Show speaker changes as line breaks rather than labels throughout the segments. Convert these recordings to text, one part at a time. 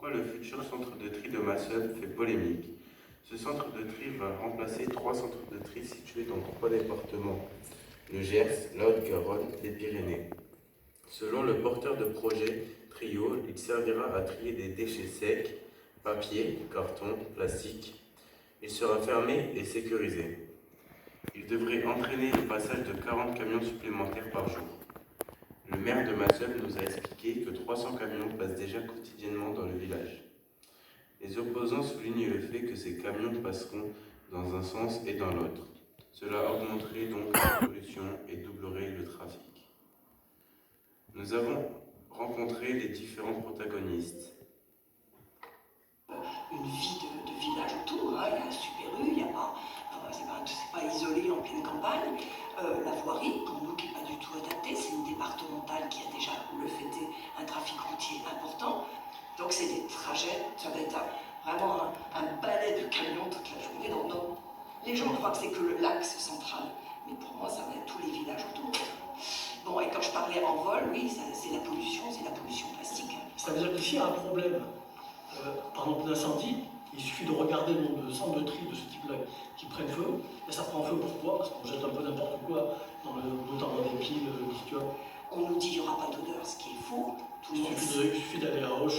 Pourquoi le futur centre de tri de Masseube fait polémique? Ce centre de tri va remplacer 3 centres de tri situés dans 3 départements, le Gers, la Haute-Garonne, les Pyrénées. Selon le porteur de projet Trio, il servira à trier des déchets secs, papier, carton, plastique. Il sera fermé et sécurisé. Il devrait entraîner le passage de 40 camions supplémentaires par jour. Le maire de Masseube nous a expliqué que 300 camions passent déjà quotidiennement dans le village. Les opposants soulignent le fait que ces camions passeront dans un sens et dans l'autre. Cela augmenterait donc la pollution et doublerait le trafic. Nous avons rencontré les différents protagonistes.
Une vie de village autour, hein. Il y a un Super U, il y a pas, c'est pas isolé en pleine campagne. La voirie, pour nous, qui n'est pas du tout adaptée, c'est une départementale qui a déjà le fait un trafic routier important. Donc c'est des trajets, ça va être vraiment un balai de camions toute la journée. Donc, les gens croient que c'est que l'axe central, mais pour moi, ça va être tous les villages autour. Bon, et quand je parlais en vol, oui, c'est la pollution plastique.
Ça veut dire qu'ici, il y a un problème. Par exemple, d'incendie, il suffit de regarder le nombre de centres de tri de ce type-là qui prennent feu. Et ça prend feu pourquoi? Parce qu'on jette un peu n'importe quoi, notamment des piles, tu vois.
On nous dit qu'il n'y aura pas d'odeur, ce qui est faux.
Il suffit d'aller à Auch,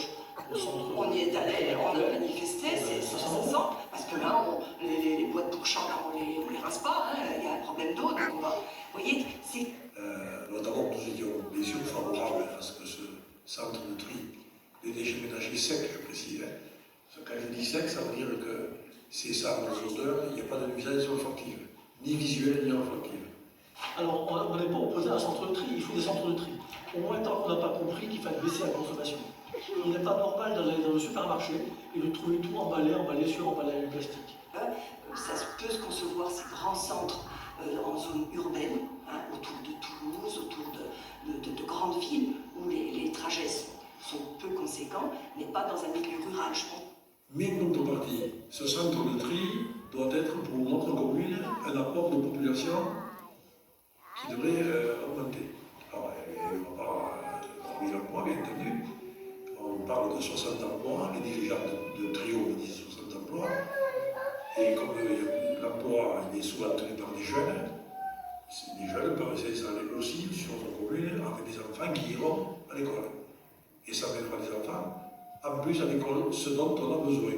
au centre.
On y est allé, on a manifesté, ça sent. Parce que là, les boîtes pour champ, on les rince pas, hein, il y a un problème d'eau. Donc on va. Vous voyez, c'est.
Notamment, nous étions bien sûr favorables à ce que ce centre de tri des déchets ménagers secs, je précise. Quand je dis sec, ça veut dire que c'est sans odeur, il n'y a pas de nuisance olfactive, ni visuelle ni olfactive.
Alors, on n'est pas opposé à un centre de tri, il faut des centres de tri. Au moins, tant qu'on n'a pas compris qu'il fallait baisser la consommation. Il n'est pas normal d'aller dans le supermarché et de trouver tout emballé sur emballage plastique.
Ça peut se concevoir, ces grands centres en zone urbaine, hein, autour de Toulouse, autour de grandes villes, où les trajets sont peu conséquents, mais pas dans un milieu rural, je pense.
Mais en contrepartie, ce centre de tri doit être pour notre commune un apport de population qui devrait augmenter. Alors, on va pas 3000 emplois, bien entendu. On parle de 60 emplois, les dirigeants de Trio me disent 60 emplois. Et comme l'emploi est souvent tenu par des jeunes peuvent s'installer aussi sur notre commune avec des enfants qui iront à l'école. Et ça mettra des enfants en plus à l'école, ce dont on a besoin.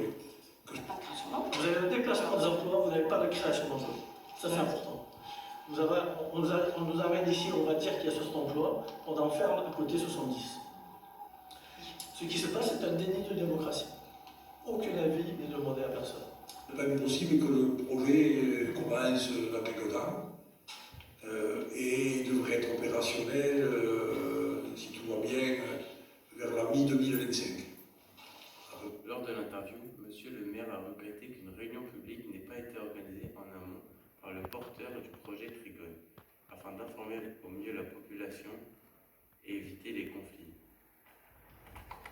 Vous avez le déplacement des emplois, vous n'avez pas de création d'emplois. Ça, c'est important. On nous amène ici, on va dire qu'il y a 60 emplois, on en ferme à côté 70. Ce qui se passe, c'est un déni de démocratie. Aucun avis n'est demandé à personne.
Il n'est pas impossible que le projet commence dans quelques temps et il devrait être opérationnel, si tout va bien, vers la mi-2025.
Lors de l'interview, monsieur le maire a regretté qu'une réunion publique n'ait pas été organisée en amont par le porteur du projet Trigone, afin d'informer au mieux la population et éviter les conflits.